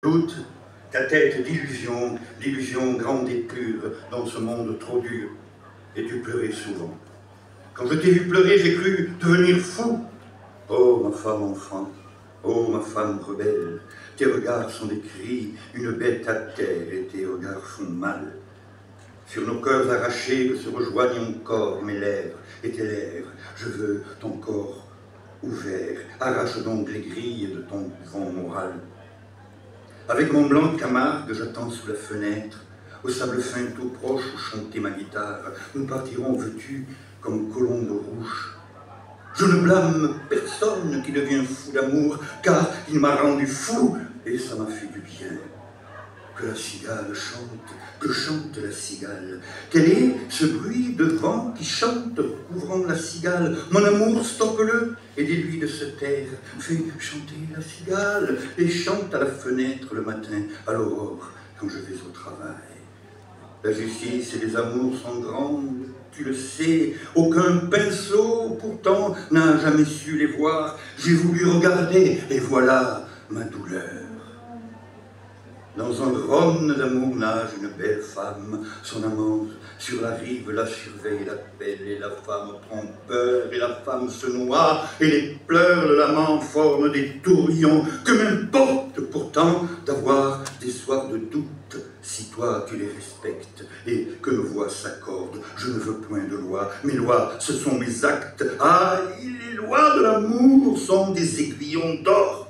Doute, ta tête d'illusion, d'illusion grande et pure, dans ce monde trop dur, et tu pleurais souvent. Quand je t'ai vu pleurer, j'ai cru devenir fou. Oh, ma femme enfant, oh, ma femme rebelle, tes regards sont des cris, une bête à terre, et tes regards font mal. Sur nos cœurs arrachés, que se rejoignent mon corps, mes lèvres et tes lèvres, je veux ton corps ouvert, arrache donc les grilles de ton vent moral. Avec mon blanc de Camargue, j'attends sous la fenêtre, au sable fin tout proche où chantait ma guitare. Nous partirons vêtus comme colombes rouges. Je ne blâme personne qui devient fou d'amour, car il m'a rendu fou et ça m'a fait du bien. Que la cigale chante, que chante la cigale. Quel est ce bruit de vent qui chante couvrant la cigale? Mon amour, stoppe-le et dis-lui de se taire. Fais chanter la cigale et chante à la fenêtre le matin, à l'aurore, quand je vais au travail. La justice et les amours sont grandes, tu le sais. Aucun pinceau, pourtant, n'a jamais su les voir. J'ai voulu regarder et voilà ma douleur. Dans un Rhône d'amour nage une belle femme, son amant sur la rive la surveille, l'appelle, et la femme prend peur, et la femme se noie, et les pleurs de l'amant forment des tourbillons. Que m'importe pourtant d'avoir des soirs de doute, si toi tu les respectes, et que nos voix s'accordent. Je ne veux point de loi, mes lois, ce sont mes actes. Ah, les lois de l'amour sont des aiguillons d'or.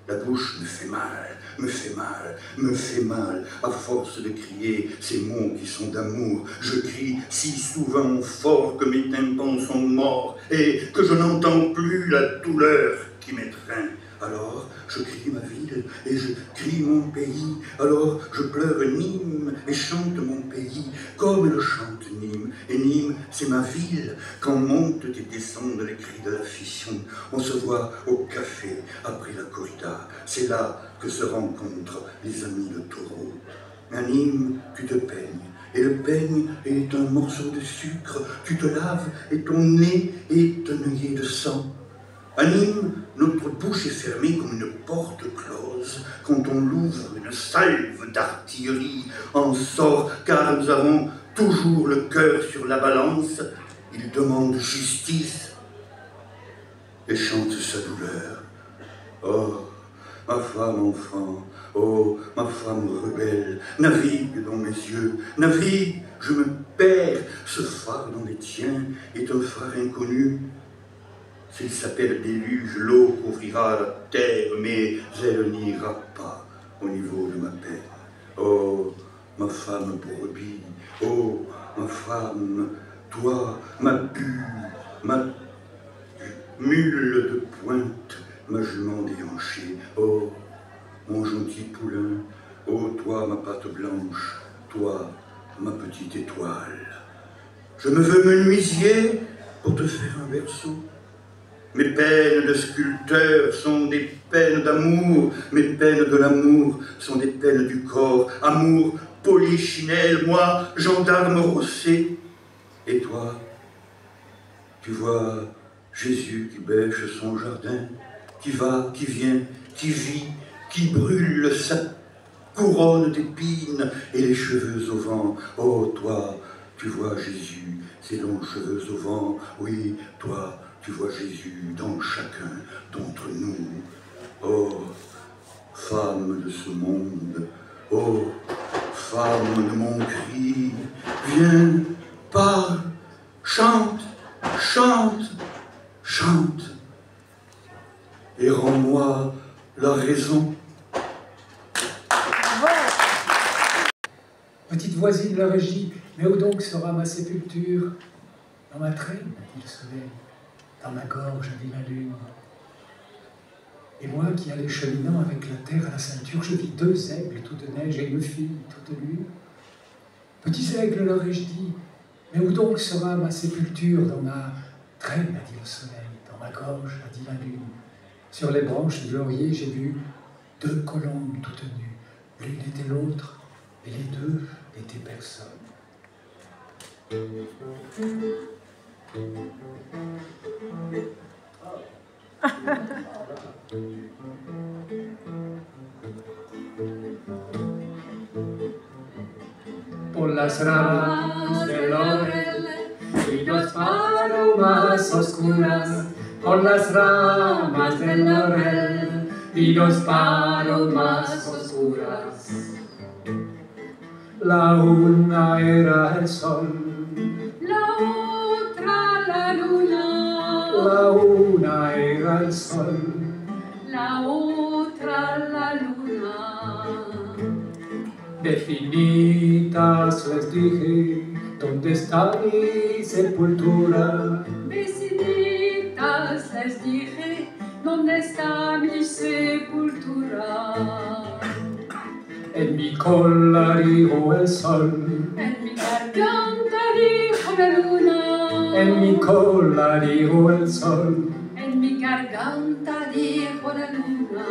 La bouche me fait mal, me fait mal, me fait mal, à force de crier ces mots qui sont d'amour. Je crie si souvent fort que mes tympans sont morts et que je n'entends plus la douleur qui m'étreint. Alors je crie ma ville et je crie mon pays. Alors je pleure Nîmes et chante mon pays comme le chante Nîmes. Et Nîmes, c'est ma ville. Quand montent et descendent les cris de la fission, on se voit au café après la corrida. C'est là que se rencontrent les amis de taureau. À Nîmes, tu te peignes. Et le peigne est un morceau de sucre. Tu te laves et ton nez est un œillet de sang. À Nîmes, notre bouche est fermée comme une porte close. Quand on l'ouvre, une salve d'artillerie en sort, car nous avons toujours le cœur sur la balance. Il demande justice et chante sa douleur. Oh, ma femme enfant, oh, ma femme rebelle, navigue dans mes yeux, navigue, je me perds. Ce phare dans les tiens est un phare inconnu. S'il s'appelle déluge, l'eau couvrira la terre, mais elle n'ira pas au niveau de ma peine. Oh, ma femme brebis, oh, ma femme, toi, ma bulle, ma mule de pointe, ma jument déhanchée. Oh, mon gentil poulain, oh, toi, ma patte blanche, toi, ma petite étoile. Je me veux menuisier pour te faire un berceau. Mes peines de sculpteur sont des peines d'amour, mes peines de l'amour sont des peines du corps. Amour, polichinelle, moi, gendarme rossé. Et toi, tu vois Jésus qui bêche son jardin, qui va, qui vient, qui vit, qui brûle sa couronne d'épines et les cheveux au vent. Oh, toi, tu vois Jésus, ses longs cheveux au vent. Oui, toi, tu vois Jésus dans chacun d'entre nous. Oh, femme de ce monde, oh, femme de mon cri, viens, parle, chante, chante, chante, et rends-moi la raison. Petite voisine de la régie, mais où donc sera ma sépulture? Dans ma traîne, dit le soleil. Dans ma gorge, dit la lune. Et moi qui allais cheminant avec la terre à la ceinture, je vis deux aigles toutes neige et une fille toute lune. Petits aigles, leur ai-je dit, mais où donc sera ma sépulture? Dans ma traîne, a dit le soleil. Dans ma gorge, a dit la lune. Sur les branches du laurier, j'ai vu deux colombes toutes nues. L'une était l'autre, et les deux n'étaient personne. Por las ramas del laurel y los palomas oscuras, por las ramas del laurel y los palomas oscuras. La una era el sol, la otra la luna. La una era el sol, la otra la luna. De finitas les dije, ¿dónde está mi sepultura? Vecinitas les dije, ¿dónde está mi sepultura? En mi cola dijo el sol, en mi garganta dijo la luna. En mi cola dijo el sol, en mi garganta dijo la luna.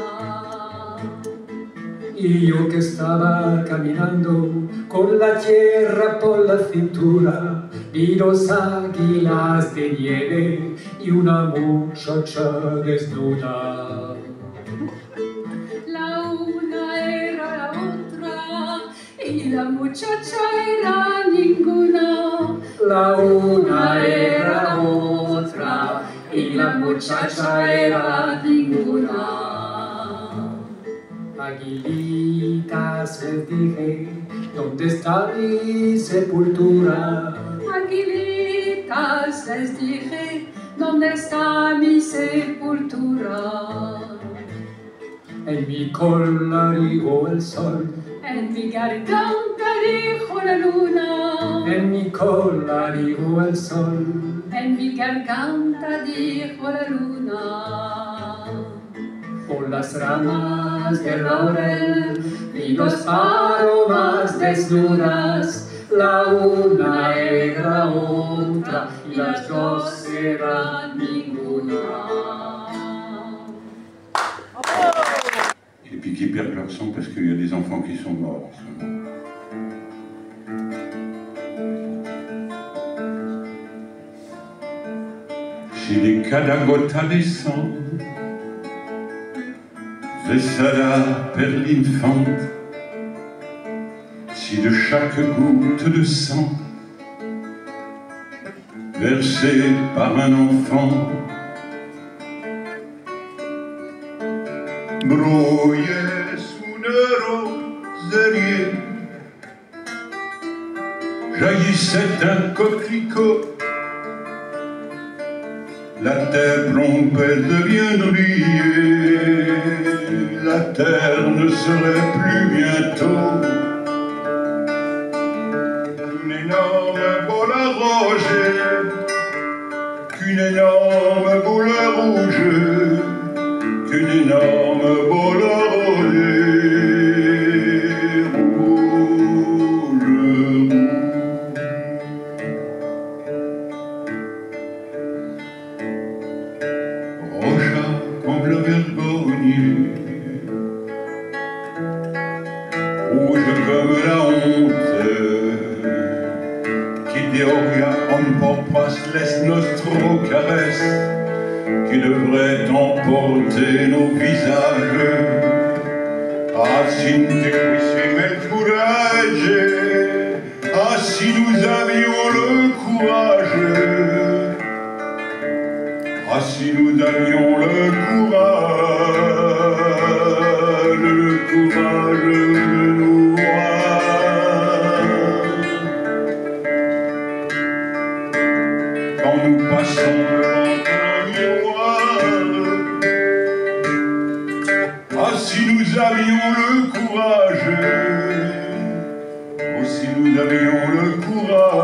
Y yo que estaba caminando con la tierra por la cintura, vi dos águilas de nieve y una muchacha desnuda. La una era la otra y la muchacha era ninguna. La una era la otra y la muchacha era ninguna. Aguilitas les dije, ¿dónde está mi sepultura? Aguilitas les dije, ¿dónde está mi sepultura? En mi cola dijo el sol, en mi garganta dijo la luna. En mi cola dijo el sol, en mi garganta dijo la luna. Por las ramas del laurel y dos palomas desnudas, la una era la otra y las dos eran ninguna. Et puis qui perdent leur sang parce qu'il y a des enfants qui sont morts en ce moment. Chez les Cadagota descendent Vesada per l'infante, si de chaque goutte de sang versée par un enfant brouillait sous une roselier, jaillissait un coquelicot. La terre plombait de bien briller, la terre ne serait plus bientôt qu'une énorme boule à roger, qu'une énorme boule rouge, qu'une énorme boule à roger. Rouge comme la honte, qui deoria en porpas les nostro caresses, qui devrait emporter nos visages. Ah, si nous épuissions le courage, ah, si nous avions le courage, ah, si nous avions le courage de nous voir. Quand nous passons devant un miroir, ah, si nous avions le courage, oh, si nous avions le courage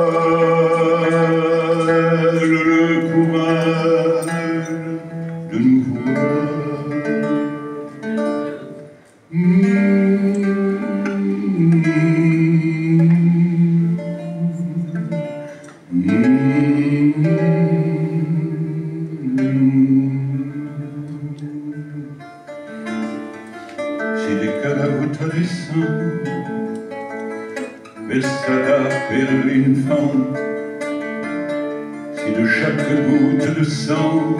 de nous voir. Si les Cadagota descendent, Vesada per l'infante, si de chaque goutte de sang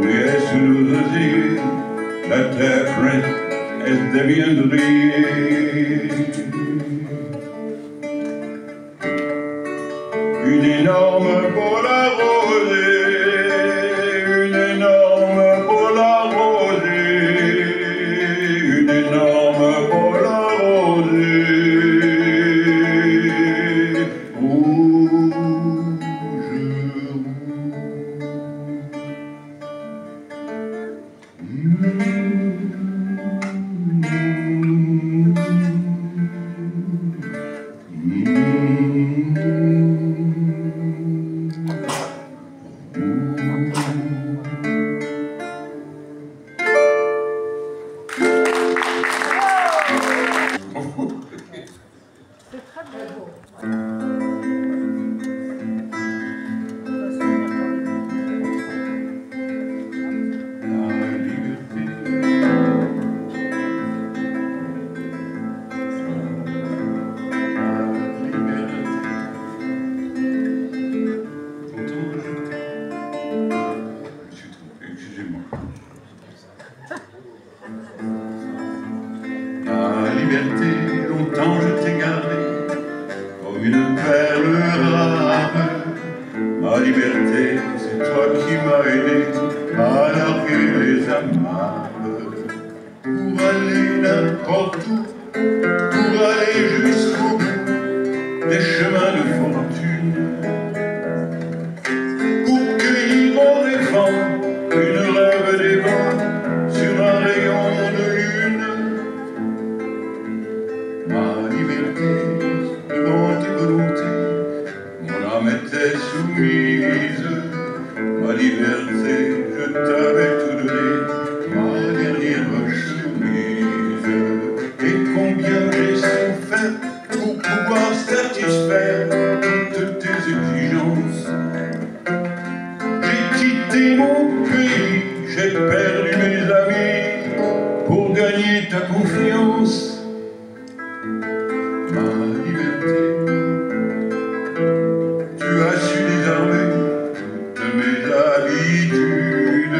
brillait sous nos osiers, la terre prête, elle deviendrait une énorme boule à rosée, une énorme boule à rosée, une énorme boule à rosée. Longtemps je t'ai gardé comme une perle rare. Ma liberté, c'est toi qui m'as aidé à larguer les amarres. Pour aller n'importe où, pour aller jusqu'au bout des chemins de fortune, pour cueillir au rêvant une rêve des vents sur un rayon de lune. Ma liberté, vivante et volonté, mon âme était soumise. Ma liberté, je t'avais tout donné, ma dernière chemise. Et combien j'ai souffert pour pouvoir satisfaire toutes tes exigences. J'ai quitté mon pays, j'ai perdu mes amis pour gagner ta confiance. Ma liberté, tu as su désarmer toutes mes habitudes.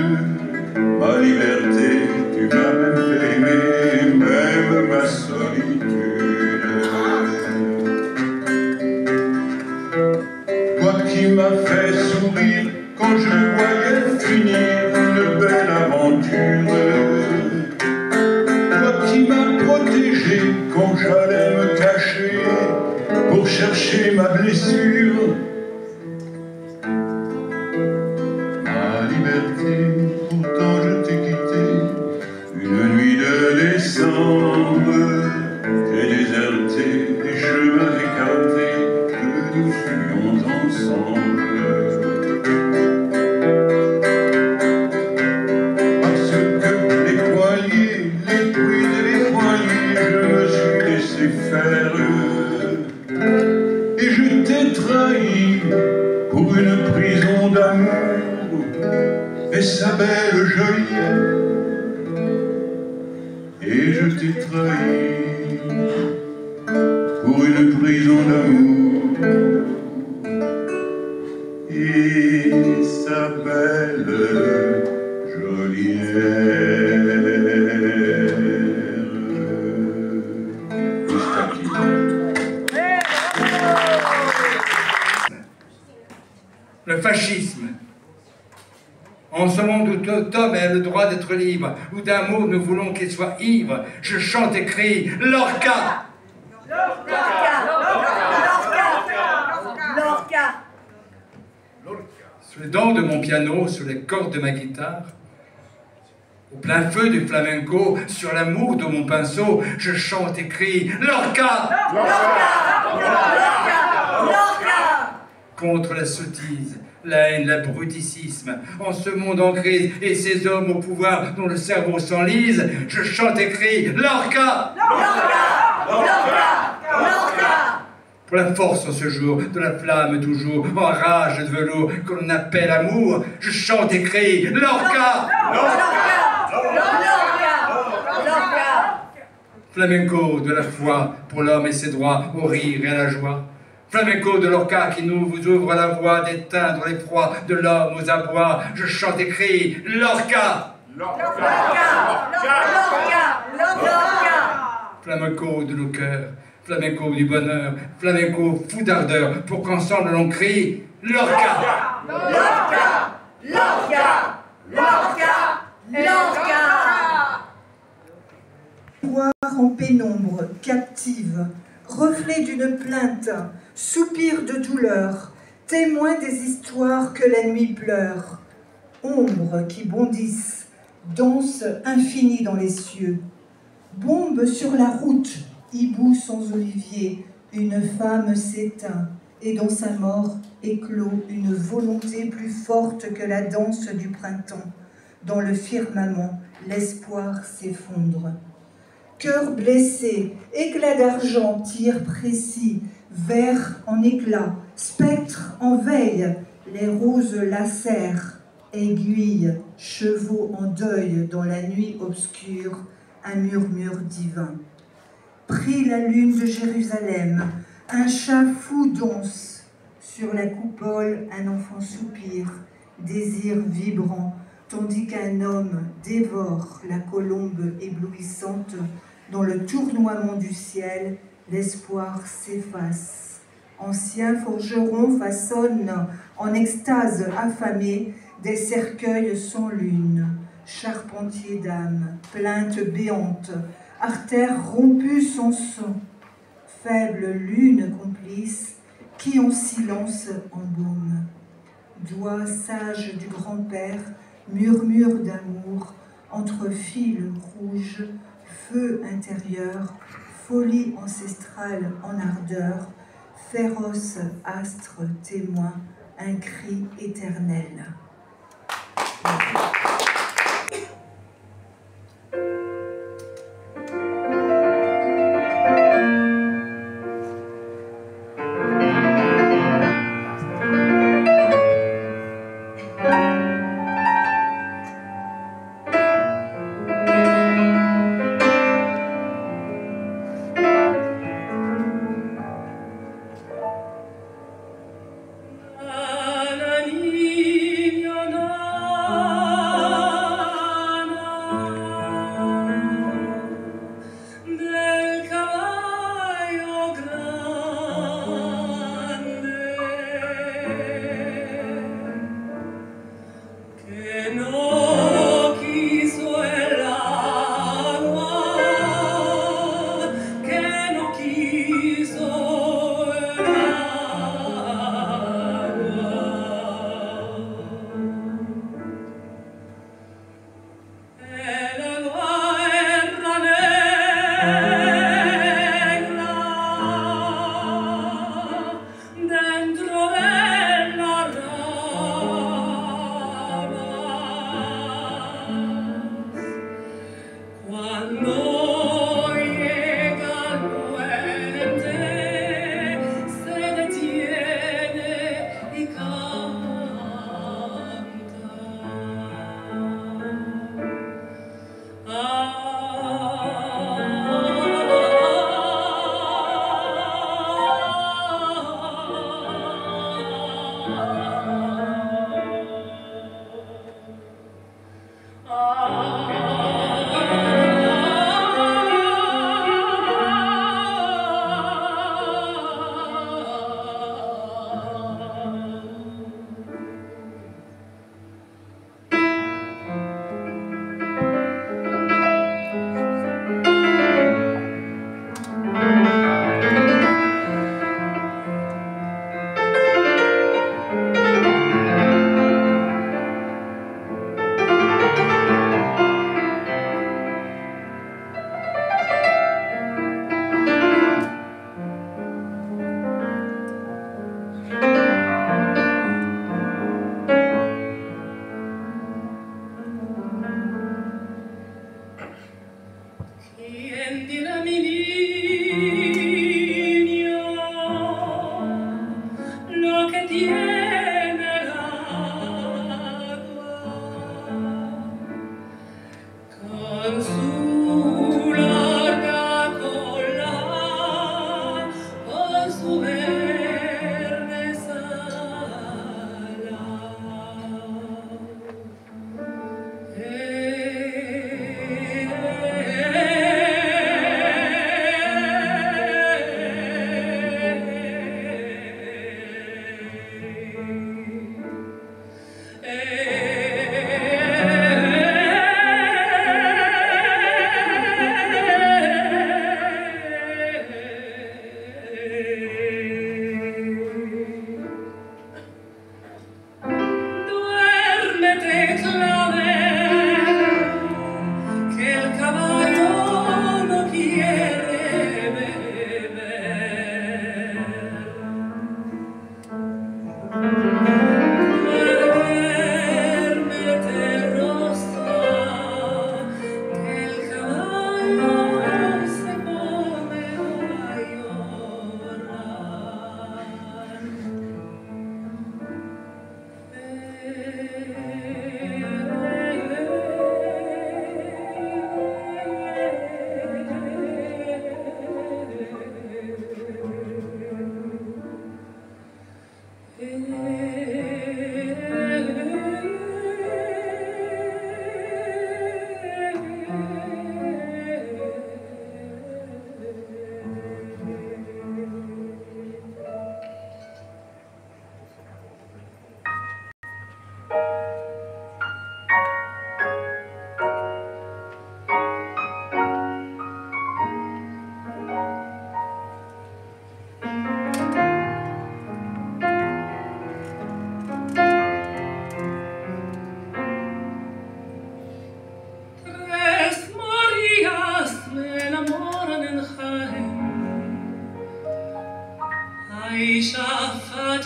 Ma liberté, tu m'as même fait aimer, même ma solitude. Toi qui m'as fait sourire quand je voyais finir une belle aventure. Toi qui m'as protégé quand j'allais me cacher pour chercher ma blessure. Ma liberté, pourtant je t'ai quitté une nuit de décembre. J'ai déserté les chemins écartés que nous fuions ensemble. Parce que les poignets, les pluies et les poignets, je me suis laissé faire. Et je t'ai trahi pour une prison d'amour et sa belle geôlière. Et je t'ai trahi pour une prison d'amour et sa belle geôlière. Le fascisme. En ce monde où tout homme a le droit d'être libre, où d'amour nous voulons qu'il soit ivre, je chante et crie Lorca! Lorca! Lorca! Sous les dents de mon piano, sur les cordes de ma guitare, au plein feu du flamenco, sur l'amour de mon pinceau, je chante et crie Lorca! Contre la sottise, la haine, l'abruticisme, en ce monde en crise, et ces hommes au pouvoir dont le cerveau s'enlise, je chante et crie Lorca! Pour la force en ce jour, de la flamme toujours, en rage de velours, que l'on appelle amour, je chante et crie Lorca! Flamenco de la foi, pour l'homme et ses droits, au rire et à la joie. Flamenco de Lorca qui nous vous ouvre la voie d'éteindre l'effroi de l'homme aux abois. Je chante et crie Lorca. Flamenco de nos cœurs, flamenco du bonheur, flamenco fou d'ardeur, pour qu'ensemble l'on crie Lorca. Lorca, Lorca, Lorca, Lorca. Voir en pénombre, captive, reflet d'une plainte, soupir de douleur, témoin des histoires que la nuit pleure, ombres qui bondissent, danse infinie dans les cieux, bombe sur la route, hibou sans olivier, une femme s'éteint, et dans sa mort éclot une volonté plus forte que la danse du printemps. Dans le firmament, l'espoir s'effondre. Cœur blessé, éclat d'argent, tir précis, verre en éclat, spectre en veille, les roses lacèrent, aiguilles, chevaux en deuil dans la nuit obscure, un murmure divin. Prit la lune de Jérusalem, un chat fou danse, sur la coupole un enfant soupire, désir vibrant, tandis qu'un homme dévore la colombe éblouissante. Dans le tournoiement du ciel, l'espoir s'efface. Ancien forgeron façonne en extase affamée des cercueils sans lune. Charpentier d'âme, plainte béante, artère rompue sans son. Faible lune complice, qui en silence embaume. Doigt sage du grand-père, murmure d'amour, entre fils rouges, feu intérieur, folie ancestrale en ardeur, féroce astre témoin, un cri éternel.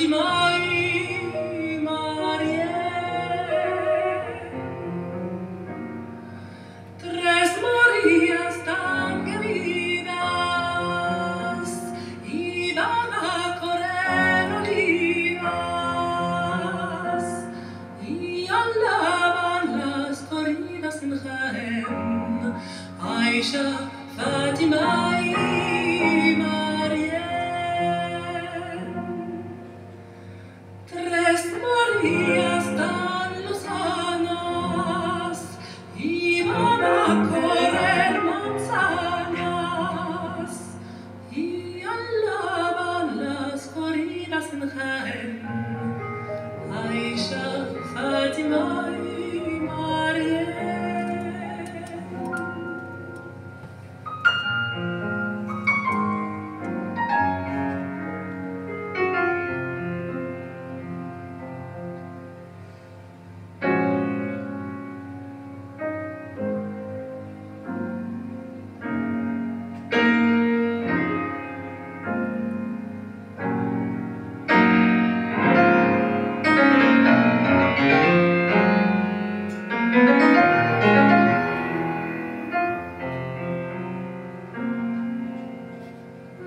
Fátima y María. Tres Marías tan queridas iban a correr olivas y alaban las corridas en Jaén. Aisha, Fátima y María. Tres Marías tan lozanas iban a correr manzanas y alaban las corridas en Jaén. Aisha, Fátima y María.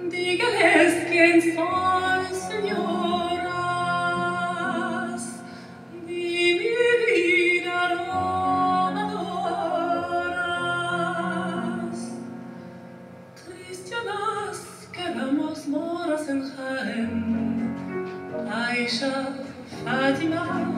Dígales quién soy, señoras, de mi vida robadoras. Cristianas quedamos moras en Jaén. Aisha, Fátima